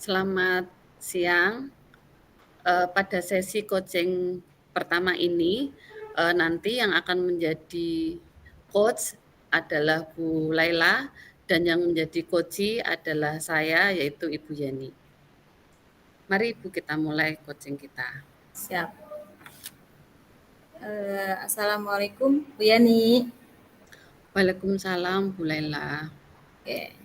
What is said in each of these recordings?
Selamat siang. Pada sesi coaching pertama ini, nanti yang akan menjadi coach adalah Bu Laila dan yang menjadi coachee adalah saya, yaitu Ibu Yani. Mari Ibu kita mulai coaching kita. Siap. Assalamualaikum Bu Yani. Waalaikumsalam Bu Laila. Oke.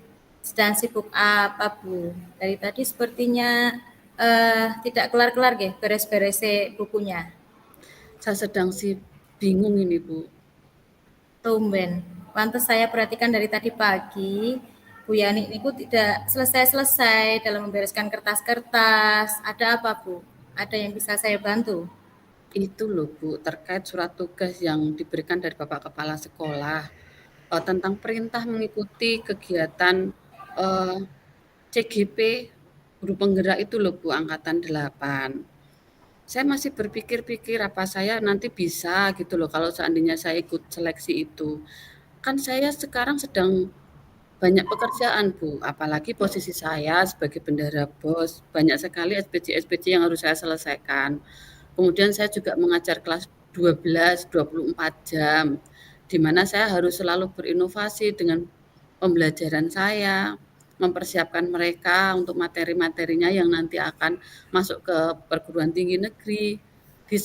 Sedang sibuk apa Bu? Dari tadi sepertinya tidak kelar-kelar ya beres-beres bukunya. Saya sedang bingung ini Bu. Tumben. Pantas saya perhatikan dari tadi pagi Bu Yani ini tidak selesai-selesai dalam membereskan kertas-kertas. Ada apa Bu? Ada yang bisa saya bantu? Itu loh Bu, terkait surat tugas yang diberikan dari Bapak Kepala Sekolah tentang perintah mengikuti kegiatan CGP Guru Penggerak itu loh Bu, angkatan 8. Saya masih berpikir-pikir apa saya nanti bisa gitu loh kalau seandainya saya ikut seleksi itu. Kan saya sekarang sedang banyak pekerjaan Bu, apalagi posisi saya sebagai bendahara BOS, banyak sekali SPJ-SPJ yang harus saya selesaikan. Kemudian saya juga mengajar kelas 12, 24 jam, di mana saya harus selalu berinovasi dengan pembelajaran saya, mempersiapkan mereka untuk materi-materinya yang nanti akan masuk ke perguruan tinggi negeri. Di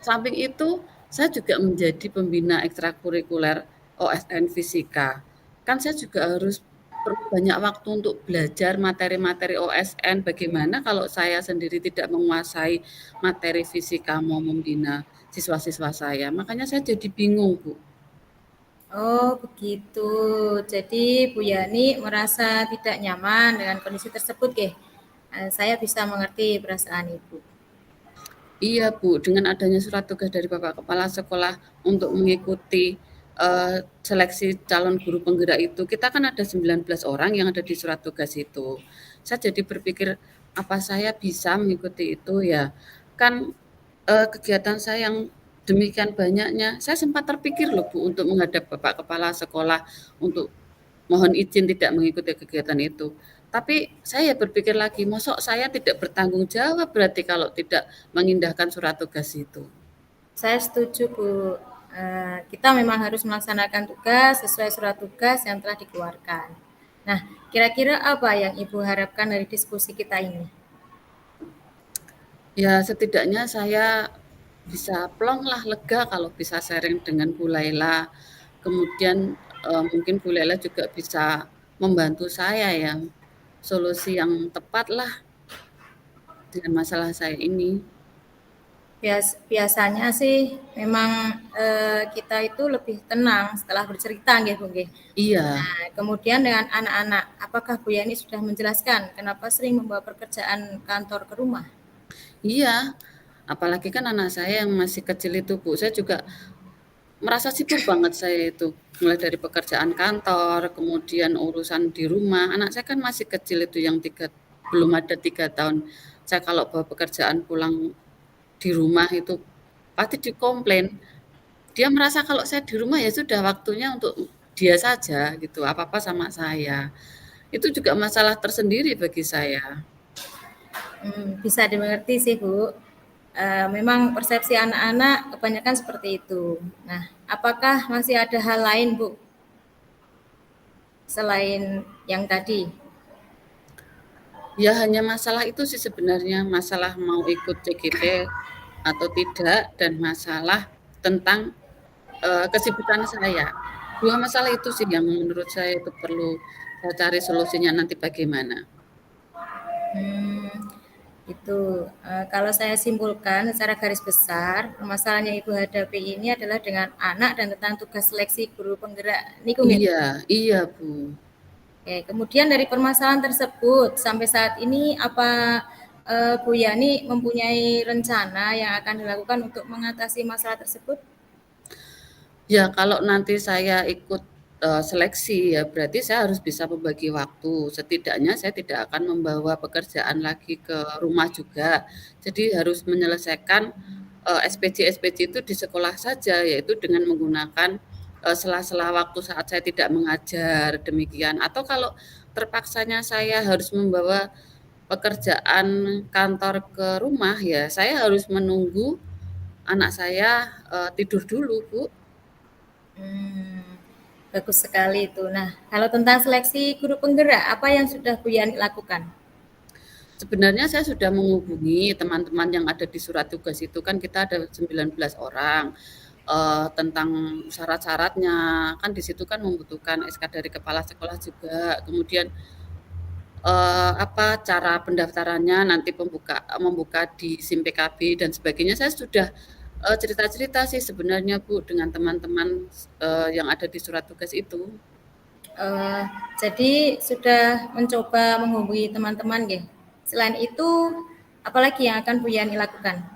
samping itu, saya juga menjadi pembina ekstrakurikuler OSN Fisika. Kan saya juga harus perlu banyak waktu untuk belajar materi-materi OSN. Bagaimana kalau saya sendiri tidak menguasai materi fisika mau membina siswa-siswa saya? Makanya saya jadi bingung, Bu. Oh begitu. Jadi Bu Yani merasa tidak nyaman dengan kondisi tersebut, ya? Saya bisa mengerti perasaan Ibu. Iya, Bu, dengan adanya surat tugas dari Bapak Kepala Sekolah untuk mengikuti seleksi calon guru penggerak itu, kita kan ada 19 orang yang ada di surat tugas itu. Saya jadi berpikir, apa saya bisa mengikuti itu ya? Kan kegiatan saya yang demikian banyaknya, saya sempat terpikir loh Bu untuk menghadap Bapak Kepala Sekolah untuk mohon izin tidak mengikuti kegiatan itu. Tapi saya berpikir lagi, mosok saya tidak bertanggung jawab berarti kalau tidak mengindahkan surat tugas itu. Saya setuju Bu. Kita memang harus melaksanakan tugas sesuai surat tugas yang telah dikeluarkan. Nah, kira-kira apa yang Ibu harapkan dari diskusi kita ini? Ya setidaknya saya bisa plong lah, lega kalau bisa sharing dengan Bu Laila. Kemudian mungkin Bu Laila juga bisa membantu saya ya, solusi yang tepat lah dengan masalah saya ini. Biasanya sih memang kita itu lebih tenang setelah bercerita, nggih Bu nggih. Iya, Nah, kemudian dengan anak-anak, apakah Bu Yani sudah menjelaskan kenapa sering membawa pekerjaan kantor ke rumah? iya. Apalagi kan anak saya yang masih kecil itu, Bu. Saya juga merasa sibuk banget saya itu. Mulai dari pekerjaan kantor, kemudian urusan di rumah. Anak saya kan masih kecil itu yang belum ada 3 tahun. Saya kalau bawa pekerjaan pulang di rumah itu pasti dikomplain. Dia merasa kalau saya di rumah ya sudah waktunya untuk dia saja gitu, apa-apa sama saya. Itu juga masalah tersendiri bagi saya. Bisa dimengerti sih Bu. Memang persepsi anak-anak kebanyakan seperti itu. Nah, apakah masih ada hal lain Bu selain yang tadi? Ya hanya masalah itu sih sebenarnya, masalah mau ikut CGP atau tidak dan masalah tentang kesibukan saya. 2 masalah itu sih yang menurut saya itu perlu saya cari solusinya nanti bagaimana. Hmm, itu kalau saya simpulkan secara garis besar, permasalahan yang Ibu hadapi ini adalah dengan anak dan tentang tugas seleksi guru penggerak. Niku nggih. Iya iya, Bu. Oke, kemudian dari permasalahan tersebut sampai saat ini apa Bu Yani mempunyai rencana yang akan dilakukan untuk mengatasi masalah tersebut? Ya kalau nanti saya ikut, seleksi ya berarti saya harus bisa membagi waktu. Setidaknya saya tidak akan membawa pekerjaan lagi ke rumah juga. Jadi harus menyelesaikan, SPJ-SPJ itu di sekolah saja, yaitu dengan menggunakan, sela-sela waktu saat saya tidak mengajar, demikian. Atau kalau terpaksanya saya harus membawa pekerjaan kantor ke rumah, ya saya harus menunggu anak saya, tidur dulu, Bu. Hmm, bagus sekali itu. Nah, kalau tentang seleksi guru penggerak, apa yang sudah Bu Yani lakukan? Sebenarnya saya sudah menghubungi teman-teman yang ada di surat tugas itu, kan kita ada 19 orang, tentang syarat-syaratnya, kan di situ kan membutuhkan SK dari kepala sekolah juga, kemudian, apa, cara pendaftarannya, nanti membuka di SIM PKB dan sebagainya. Saya sudah, cerita-cerita sih sebenarnya, Bu, dengan teman-teman, yang ada di surat tugas itu. Eh, jadi sudah mencoba menghubungi teman-teman, nggih. Selain itu, apalagi yang akan Bu Yani lakukan?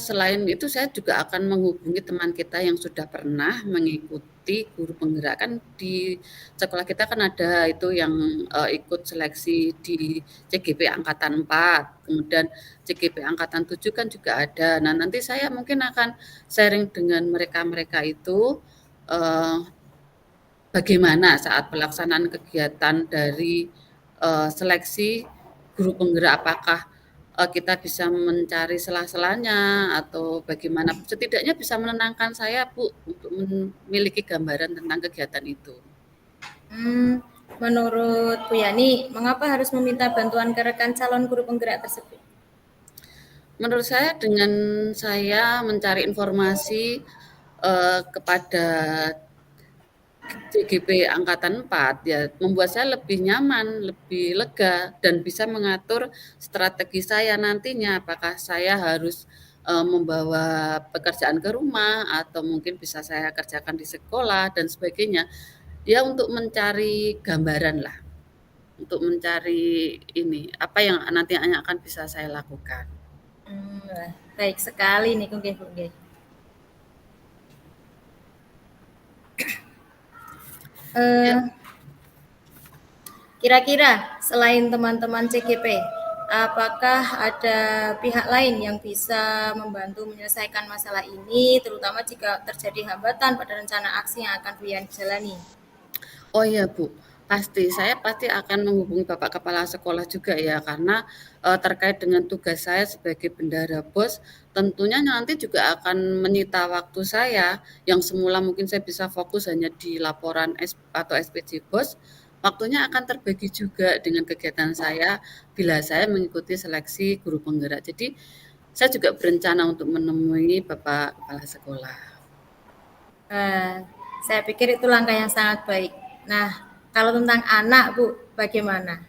Selain itu saya juga akan menghubungi teman kita yang sudah pernah mengikuti guru penggerak. Kan di sekolah kita kan ada itu yang, ikut seleksi di CGP angkatan 4, kemudian CGP angkatan 7 kan juga ada. Nah, nanti saya mungkin akan sharing dengan mereka-mereka itu, eee, bagaimana saat pelaksanaan kegiatan dari, seleksi guru penggerak. Apakah kita bisa mencari sela-selanya atau bagaimana, setidaknya bisa menenangkan saya, Bu, untuk memiliki gambaran tentang kegiatan itu. Hmm, menurut Bu Yani, mengapa harus meminta bantuan ke rekan calon guru penggerak tersebut? Menurut saya dengan saya mencari informasi, kepada CGP angkatan 4 ya membuat saya lebih nyaman, lebih lega dan bisa mengatur strategi saya nantinya. Apakah saya harus, membawa pekerjaan ke rumah atau mungkin bisa saya kerjakan di sekolah dan sebagainya. Ya untuk mencari gambaran lah, untuk mencari ini, apa yang nantinya akan bisa saya lakukan. Wah, baik sekali nih, nggih, Bu, nggih. Ya. Eh, kira-kira selain teman-teman CGP, apakah ada pihak lain yang bisa membantu menyelesaikan masalah ini, terutama jika terjadi hambatan pada rencana aksi yang akan Bu Yani jalani? Oh iya, Bu, pasti. Saya pasti akan menghubungi Bapak Kepala Sekolah juga ya, karena, terkait dengan tugas saya sebagai bendahara BOS, tentunya nanti juga akan menyita waktu saya, yang semula mungkin saya bisa fokus hanya di laporan atau SPJ BOS, waktunya akan terbagi juga dengan kegiatan saya bila saya mengikuti seleksi guru penggerak. Jadi, saya juga berencana untuk menemui Bapak Kepala Sekolah. Eh, saya pikir itu langkah yang sangat baik. Nah, kalau tentang anak, Bu, bagaimana?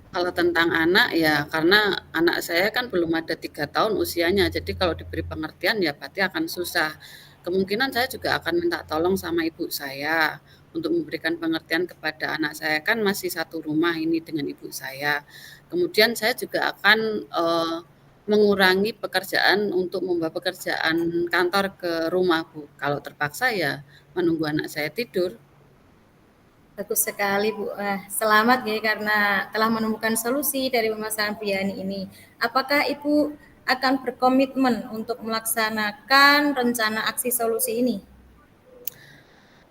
Kalau tentang anak ya karena anak saya kan belum ada 3 tahun usianya, jadi kalau diberi pengertian ya pasti akan susah. Kemungkinan saya juga akan minta tolong sama ibu saya untuk memberikan pengertian kepada anak saya, kan masih satu rumah ini dengan ibu saya. Kemudian saya juga akan, mengurangi pekerjaan untuk membawa pekerjaan kantor ke rumah, Bu. Kalau terpaksa ya menunggu anak saya tidur. Bagus sekali, Bu. Selamat ya karena telah menemukan solusi dari permasalahan Bu Yani ini. Apakah Ibu akan berkomitmen untuk melaksanakan rencana aksi solusi ini?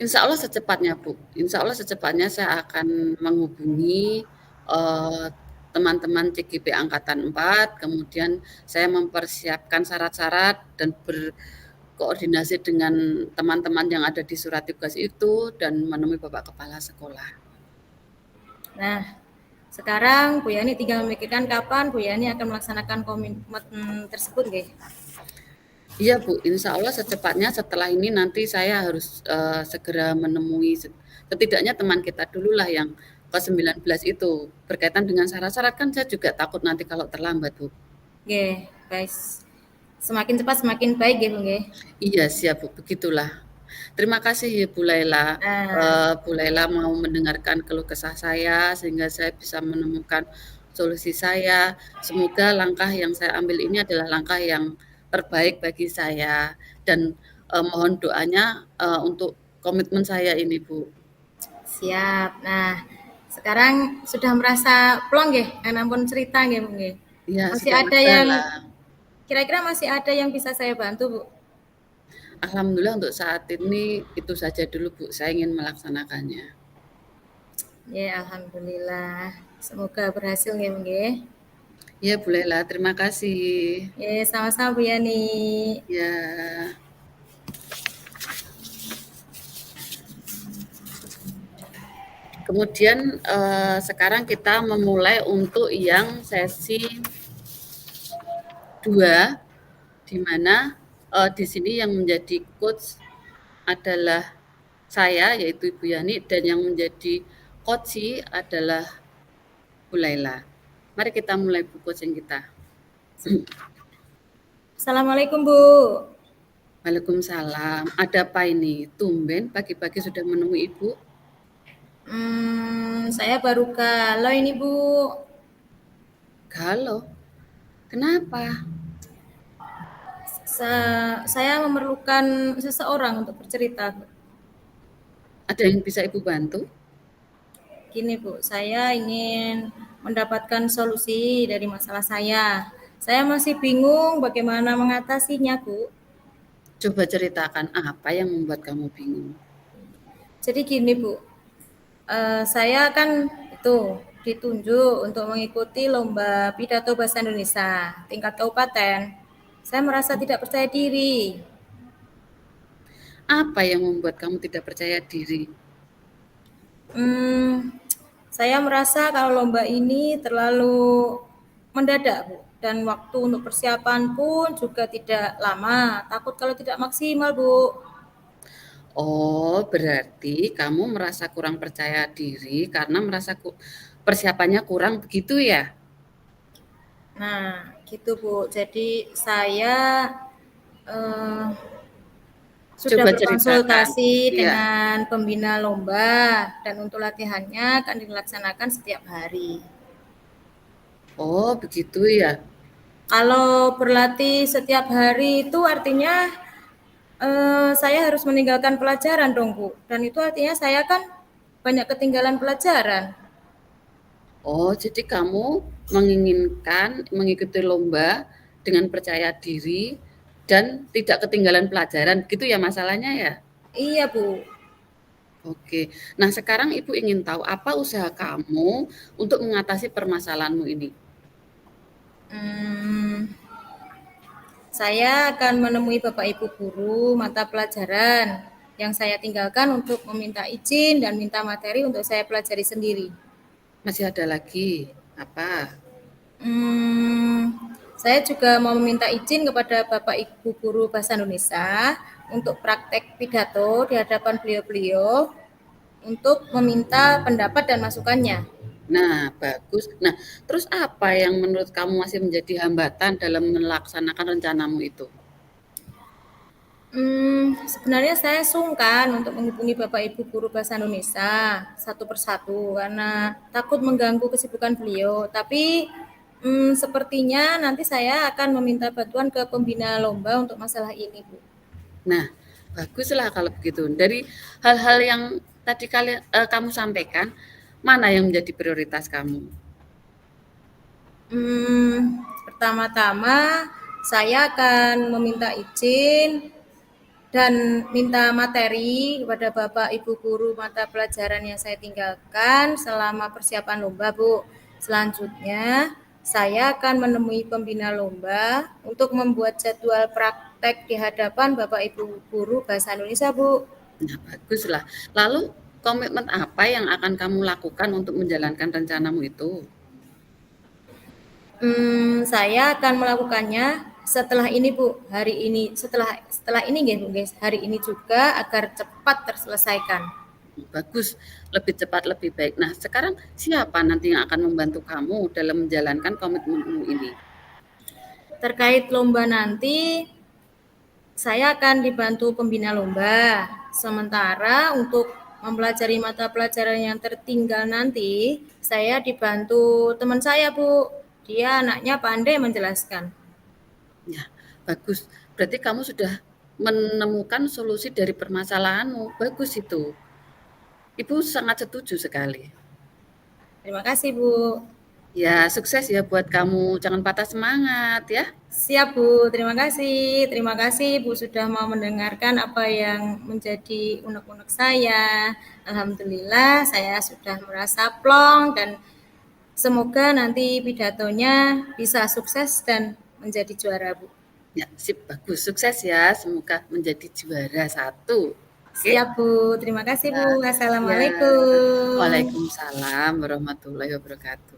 Insya Allah secepatnya, Bu. Insya Allah secepatnya saya akan menghubungi, eee, teman-teman CGP angkatan 4, kemudian saya mempersiapkan syarat-syarat dan berkoordinasi dengan teman-teman yang ada di surat tugas itu dan menemui Bapak Kepala Sekolah. Nah, sekarang Bu Yani tinggal memikirkan kapan Bu Yani akan melaksanakan komitmen tersebut, nggih. Iya, Bu, insya Allah secepatnya setelah ini nanti saya harus, segera menemui setidaknya teman kita dululah yang ke-19 itu. Berkaitan dengan syarat-syarat kan saya juga takut nanti kalau terlambat, Bu. Nggih, guys. Semakin cepat semakin baik nggih, Bu, nggih. Iya, siap, Bu, begitulah. Terima kasih ya Bu Laila, Nah, Bu Laila mau mendengarkan keluh kesah saya sehingga saya bisa menemukan solusi saya. Semoga langkah yang saya ambil ini adalah langkah yang terbaik bagi saya dan, mohon doanya, untuk komitmen saya ini, Bu. siap. Nah, sekarang sudah merasa plong nggih, ampun cerita nggih, Bu, nggih. Iya, Masih sudah ada lega yang lah. kira-kira masih ada yang bisa saya bantu, Bu? Alhamdulillah untuk saat ini itu saja dulu, Bu, saya ingin melaksanakannya. Ya, alhamdulillah. Semoga berhasil nggih, nggih. Ya bolehlah, terima kasih. Ya, sama-sama Bu Yani. Ya. Kemudian sekarang kita memulai untuk yang sesi 2, di mana di sini yang menjadi coach adalah saya, yaitu Ibu Yani, dan yang menjadi coachee adalah Bu Laila. Mari kita mulai Bu coaching kita. Assalamualaikum Bu. Waalaikumsalam. Ada apa ini? Tumben pagi-pagi sudah menemui Ibu? Saya baru galau ini Bu. Galau. Kenapa? Saya memerlukan seseorang untuk bercerita. Ada yang bisa Ibu bantu? Gini Bu, saya ingin mendapatkan solusi dari masalah saya. Saya masih bingung bagaimana mengatasinya Bu. Coba ceritakan apa yang membuat kamu bingung. Jadi gini Bu, saya kan itu ditunjuk untuk mengikuti lomba pidato bahasa Indonesia tingkat kabupaten. Saya merasa tidak percaya diri. Apa yang membuat kamu tidak percaya diri? Saya merasa kalau lomba ini terlalu mendadak, Bu. Dan waktu untuk persiapan pun juga tidak lama. Takut kalau tidak maksimal, Bu. Oh, berarti kamu merasa kurang percaya diri karena merasa persiapannya kurang begitu ya? Nah, gitu, Bu. Jadi saya eh, sudah Coba ceritakan. berkonsultasi Iya. dengan pembina lomba dan untuk latihannya akan dilaksanakan setiap hari. Oh, begitu ya. Kalau berlatih setiap hari itu artinya saya harus meninggalkan pelajaran dong, Bu. Dan itu artinya saya kan banyak ketinggalan pelajaran. Oh, jadi kamu menginginkan mengikuti lomba dengan percaya diri dan tidak ketinggalan pelajaran, gitu ya masalahnya ya? Iya, Bu. Oke. Nah, sekarang Ibu ingin tahu apa usaha kamu untuk mengatasi permasalahanmu ini? Hmm, saya akan menemui Bapak Ibu guru mata pelajaran yang saya tinggalkan untuk meminta izin dan minta materi untuk saya pelajari sendiri. Masih ada lagi? Apa? Hmm, saya juga mau meminta izin kepada Bapak Ibu guru bahasa Indonesia untuk praktek pidato di hadapan beliau-beliau untuk meminta pendapat dan masukannya. Nah, bagus. Nah, terus apa yang menurut kamu masih menjadi hambatan dalam melaksanakan rencanamu itu? Sebenarnya saya sungkan untuk menghubungi Bapak Ibu guru bahasa Indonesia satu persatu karena takut mengganggu kesibukan beliau. Tapi sepertinya nanti saya akan meminta bantuan ke pembina lomba untuk masalah ini, Bu. Nah, baguslah kalau begitu. Dari hal-hal yang tadi kamu sampaikan, mana yang menjadi prioritas kamu? Pertama-tama saya akan meminta izin dan minta materi kepada Bapak Ibu guru mata pelajaran yang saya tinggalkan selama persiapan lomba, Bu. Selanjutnya, saya akan menemui pembina lomba untuk membuat jadwal praktek di hadapan Bapak Ibu guru bahasa Indonesia, Bu. Nah, baguslah. Lalu komitmen apa yang akan kamu lakukan untuk menjalankan rencanamu itu? Saya akan melakukannya setelah ini, Bu. Hari ini, setelah ini nggih, Bu, guys. Hari ini juga agar cepat terselesaikan. Bagus, lebih cepat lebih baik. Nah, sekarang siapa nanti yang akan membantu kamu dalam menjalankan komitmenmu ini? Terkait lomba nanti, saya akan dibantu pembina lomba. Sementara untuk mempelajari mata pelajaran yang tertinggal nanti, saya dibantu teman saya, Bu. Dia anaknya pandai menjelaskan. Ya, bagus. Berarti kamu sudah menemukan solusi dari permasalahanmu. Bagus itu. Ibu sangat setuju sekali. Terima kasih, Bu. Ya, sukses ya buat kamu. Jangan patah semangat ya. Siap, Bu. Terima kasih. Terima kasih, Bu, sudah mau mendengarkan apa yang menjadi unek-unek saya. Alhamdulillah, saya sudah merasa plong dan Semoga nanti pidatonya bisa sukses dan menjadi juara, Bu. Ya, sip, bagus. Sukses ya, semoga menjadi juara 1. Oke? Siap, Bu. Terima kasih, Bu. Ya, Assalamualaikum. Waalaikumsalam warahmatullahi wabarakatuh.